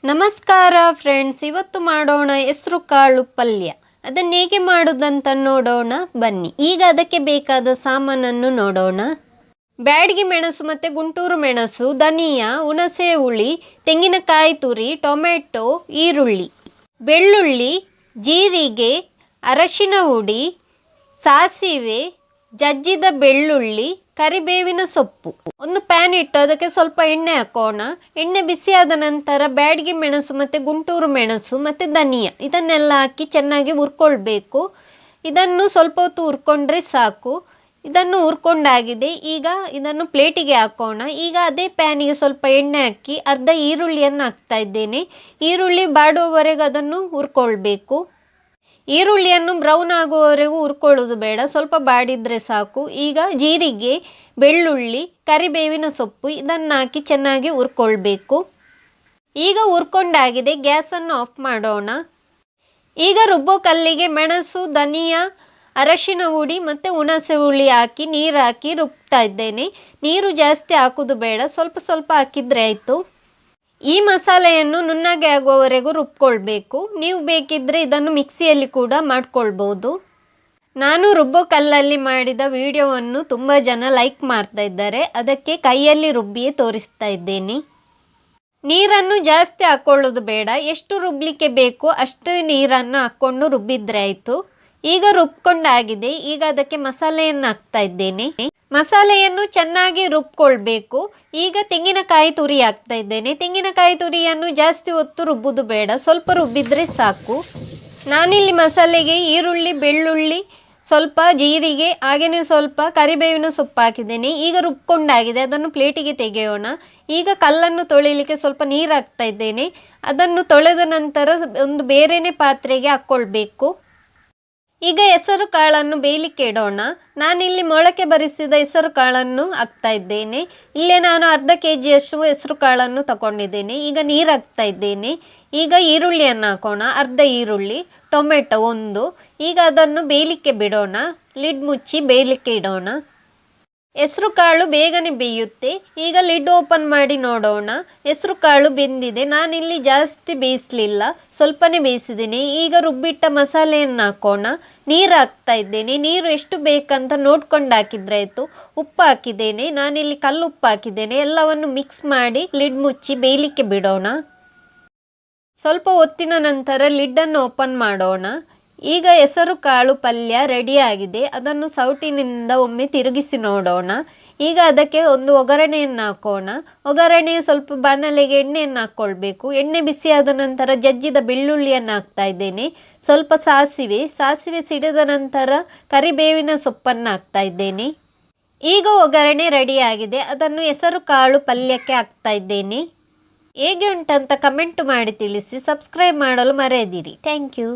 ನಮಸ್ಕಾರ ಫ್ರೆಂಡ್ಸ್, ಇವತ್ತು ಮಾಡೋಣ ಹೆಸರು ಕಾಳು ಪಲ್ಯ. ಅದನ್ನು ಹೇಗೆ ಮಾಡೋದಂತ ನೋಡೋಣ ಬನ್ನಿ. ಈಗ ಅದಕ್ಕೆ ಬೇಕಾದ ಸಾಮಾನನ್ನು ನೋಡೋಣ. ಬ್ಯಾಡಗಿ ಮೆಣಸು ಮತ್ತು ಗುಂಟೂರು ಮೆಣಸು, ಧನಿಯಾ, ಹುಣಸೆ ಹುಳಿ, ತೆಂಗಿನಕಾಯಿ ತುರಿ, ಟೊಮೆಟೊ, ಈರುಳ್ಳಿ, ಬೆಳ್ಳುಳ್ಳಿ, ಜೀರಿಗೆ, ಅರಶಿನ ಹುಡಿ, ಸಾಸಿವೆ, ಜಜ್ಜಿದ ಬೆಳ್ಳುಳ್ಳಿ, ಕರಿಬೇವಿನ ಸೊಪ್ಪು. ಒಂದು ಪ್ಯಾನ್ ಇಟ್ಟು ಅದಕ್ಕೆ ಸ್ವಲ್ಪ ಎಣ್ಣೆ ಹಾಕೋಣ. ಎಣ್ಣೆ ಬಿಸಿಯಾದ ನಂತರ ಬ್ಯಾಡಗಿ ಮೆಣಸು ಮತ್ತು ಗುಂಟೂರು ಮೆಣಸು ಮತ್ತು ಧನಿಯಾ ಇದನ್ನೆಲ್ಲ ಹಾಕಿ ಚೆನ್ನಾಗಿ ಹುರ್ಕೊಳ್ಬೇಕು. ಇದನ್ನು ಸ್ವಲ್ಪ ಹೊತ್ತು ಹುರ್ಕೊಂಡ್ರೆ ಸಾಕು. ಇದನ್ನು ಹುರ್ಕೊಂಡಾಗಿದೆ. ಈಗ ಇದನ್ನು ಪ್ಲೇಟಿಗೆ ಹಾಕೋಣ. ಈಗ ಅದೇ ಪ್ಯಾನಿಗೆ ಸ್ವಲ್ಪ ಎಣ್ಣೆ ಹಾಕಿ ಅರ್ಧ ಈರುಳ್ಳಿಯನ್ನು ಹಾಕ್ತಾ ಇದ್ದೇನೆ. ಈರುಳ್ಳಿ ಬಾಡುವವರೆಗೆ ಅದನ್ನು ಹುರ್ಕೊಳ್ಬೇಕು. ಈರುಳ್ಳಿಯನ್ನು ಬ್ರೌನ್ ಆಗುವವರೆಗೂ ಹುರ್ಕೊಳ್ಳೋದು ಬೇಡ, ಸ್ವಲ್ಪ ಬಾಡಿದರೆ ಸಾಕು. ಈಗ ಜೀರಿಗೆ, ಬೆಳ್ಳುಳ್ಳಿ, ಕರಿಬೇವಿನ ಸೊಪ್ಪು ಇದನ್ನು ಹಾಕಿ ಚೆನ್ನಾಗಿ ಹುರ್ಕೊಳ್ಬೇಕು. ಈಗ ಹುರ್ಕೊಂಡಾಗಿದೆ. ಗ್ಯಾಸನ್ನು ಆಫ್ ಮಾಡೋಣ. ಈಗ ರುಬ್ಬೋ ಕಲ್ಲಿಗೆ ಮೆಣಸು, ಧನಿಯಾ, ಅರಶಿನ ಹುಡಿ ಮತ್ತು ಹುಣಸೆ ಹುಳಿ ಹಾಕಿ ನೀರು ಹಾಕಿ ರುಬ್ತಾ ಇದ್ದೇನೆ. ನೀರು ಜಾಸ್ತಿ ಹಾಕೋದು ಬೇಡ, ಸ್ವಲ್ಪ ಸ್ವಲ್ಪ ಹಾಕಿದರೆ ಆಯಿತು. ಈ ಮಸಾಲೆಯನ್ನು ನುಣ್ಣಗೆ ಆಗುವವರೆಗೂ ರುಬ್ಕೊಳ್ಬೇಕು. ನೀವು ಬೇಕಿದ್ದರೆ ಇದನ್ನು ಮಿಕ್ಸಿಯಲ್ಲಿ ಕೂಡ ಮಾಡ್ಕೊಳ್ಬೋದು. ನಾನು ರುಬ್ಬೋ ಕಲ್ಲಲ್ಲಿ ಮಾಡಿದ ವಿಡಿಯೋವನ್ನು ತುಂಬ ಜನ ಲೈಕ್ ಮಾಡ್ತಾ ಇದ್ದಾರೆ. ಅದಕ್ಕೆ ಕೈಯಲ್ಲಿ ರುಬ್ಬಿಯೇ ತೋರಿಸ್ತಾ ಇದ್ದೇನೆ. ನೀರನ್ನು ಜಾಸ್ತಿ ಹಾಕ್ಕೊಳ್ಳೋದು ಬೇಡ, ಎಷ್ಟು ರುಬ್ಲಿಕ್ಕೆ ಬೇಕು ಅಷ್ಟು ನೀರನ್ನು ಹಾಕ್ಕೊಂಡು ರುಬ್ಬಿದ್ರೆ ಆಯಿತು. ಈಗ ರುಬ್ಕೊಂಡಾಗಿದೆ. ಈಗ ಅದಕ್ಕೆ ಮಸಾಲೆಯನ್ನು ಹಾಕ್ತಾ ಇದ್ದೇನೆ. ಮಸಾಲೆಯನ್ನು ಚೆನ್ನಾಗಿ ರುಬ್ಕೊಳ್ಬೇಕು. ಈಗ ತೆಂಗಿನಕಾಯಿ ತುರಿ ಹಾಕ್ತಾ ಇದ್ದೇನೆ. ತೆಂಗಿನಕಾಯಿ ತುರಿಯನ್ನು ಜಾಸ್ತಿ ಹೊತ್ತು ರುಬ್ಬೋದು ಬೇಡ, ಸ್ವಲ್ಪ ರುಬ್ಬಿದ್ರೆ ಸಾಕು. ನಾನಿಲ್ಲಿ ಮಸಾಲೆಗೆ ಈರುಳ್ಳಿ, ಬೆಳ್ಳುಳ್ಳಿ, ಸ್ವಲ್ಪ ಜೀರಿಗೆ, ಹಾಗೆಯೇ ಸ್ವಲ್ಪ ಕರಿಬೇವಿನ ಸೊಪ್ಪು ಹಾಕಿದ್ದೇನೆ. ಈಗ ರುಬ್ಕೊಂಡಾಗಿದೆ. ಅದನ್ನು ಪ್ಲೇಟಿಗೆ ತೆಗೆಯೋಣ. ಈಗ ಕಲ್ಲನ್ನು ತೊಳಿಲಿಕ್ಕೆ ಸ್ವಲ್ಪ ನೀರು ಹಾಕ್ತಾ ಇದ್ದೇನೆ. ಅದನ್ನು ತೊಳೆದ ನಂತರ ಒಂದು ಬೇರೆಯೇ ಪಾತ್ರೆಗೆ ಹಾಕ್ಕೊಳ್ಬೇಕು. ಈಗ ಹೆಸರು ಕಾಳನ್ನು ಬೇಯಲಿಕ್ಕೆ ಇಡೋಣ. ನಾನಿಲ್ಲಿ ಮೊಳಕೆ ಬರಿಸಿದ ಹೆಸರು ಕಾಳನ್ನು ಹಾಕ್ತಾ ಇದ್ದೇನೆ. ಇಲ್ಲೇ ನಾನು ಅರ್ಧ ಕೆಜಿಯಷ್ಟು ಹೆಸರು ಕಾಳನ್ನು ತಗೊಂಡಿದ್ದೇನೆ. ಈಗ ನೀರು ಹಾಕ್ತಾ ಇದ್ದೇನೆ. ಈಗ ಈರುಳ್ಳಿಯನ್ನು ಹಾಕೋಣ. ಅರ್ಧ ಈರುಳ್ಳಿ, ಟೊಮೆಟೊ ಒಂದು. ಈಗ ಅದನ್ನು ಬೇಯಲಿಕ್ಕೆ ಬಿಡೋಣ. ಲಿಡ್ ಮುಚ್ಚಿ ಬೇಯಲಿಕ್ಕೆ ಇಡೋಣ. ಹೆಸರು ಕಾಳು ಬೇಗನೆ ಬೇಯುತ್ತೆ. ಈಗ ಲಿಡ್ ಓಪನ್ ಮಾಡಿ ನೋಡೋಣ. ಹೆಸರು ಕಾಳು ಬೆಂದಿದೆ. ನಾನಿಲ್ಲಿ ಜಾಸ್ತಿ ಬೇಯಿಸಲಿಲ್ಲ, ಸ್ವಲ್ಪನೇ ಬೇಯಿಸಿದ್ದೀನಿ. ಈಗ ರುಬ್ಬಿಟ್ಟ ಮಸಾಲೆಯನ್ನು ಹಾಕೋಣ. ನೀರು ಹಾಕ್ತಾ ಇದ್ದೇನೆ. ನೀರು ಎಷ್ಟು ಬೇಕಂತ ನೋಡ್ಕೊಂಡು ಹಾಕಿದ್ರೆ ಆಯಿತು. ಉಪ್ಪು ಹಾಕಿದ್ದೇನೆ. ನಾನಿಲ್ಲಿ ಕಲ್ಲುಪ್ಪು ಹಾಕಿದ್ದೇನೆ. ಎಲ್ಲವನ್ನು ಮಿಕ್ಸ್ ಮಾಡಿ ಲಿಡ್ ಮುಚ್ಚಿ ಬೇಯಲಿಕ್ಕೆ ಬಿಡೋಣ. ಸ್ವಲ್ಪ ಹೊತ್ತಿನ ನಂತರ ಲಿಡ್ಡನ್ನು ಓಪನ್ ಮಾಡೋಣ. ಈಗ ಹೆಸರು ಕಾಳು ಪಲ್ಯ ರೆಡಿಯಾಗಿದೆ. ಅದನ್ನು ಸೌಟಿನಿಂದ ಒಮ್ಮೆ ತಿರುಗಿಸಿ ನೋಡೋಣ. ಈಗ ಅದಕ್ಕೆ ಒಂದು ಒಗ್ಗರಣೆಯನ್ನು ಹಾಕೋಣ. ಒಗ್ಗರಣೆಗೆ ಸ್ವಲ್ಪ ಬಾಣಲೆಗೆ ಎಣ್ಣೆಯನ್ನು ಹಾಕ್ಕೊಳ್ಬೇಕು. ಎಣ್ಣೆ ಬಿಸಿಯಾದ ನಂತರ ಜಜ್ಜಿದ ಬೆಳ್ಳುಳ್ಳಿಯನ್ನು ಹಾಕ್ತಾ ಇದ್ದೇನೆ. ಸ್ವಲ್ಪ ಸಾಸಿವೆ ಸಿಡಿದ ನಂತರ ಕರಿಬೇವಿನ ಸೊಪ್ಪನ್ನು ಹಾಕ್ತಾ ಇದ್ದೇನೆ. ಈಗ ಒಗ್ಗರಣೆ ರೆಡಿಯಾಗಿದೆ. ಅದನ್ನು ಹೆಸರು ಕಾಳು ಪಲ್ಯಕ್ಕೆ ಹಾಕ್ತಾ ಇದ್ದೇನೆ. ಹೇಗೆ ಉಂಟಂತ ಕಮೆಂಟ್ ಮಾಡಿ ತಿಳಿಸಿ. ಸಬ್ಸ್ಕ್ರೈಬ್ ಮಾಡಲು ಮರೆಯದಿರಿ. Thank you.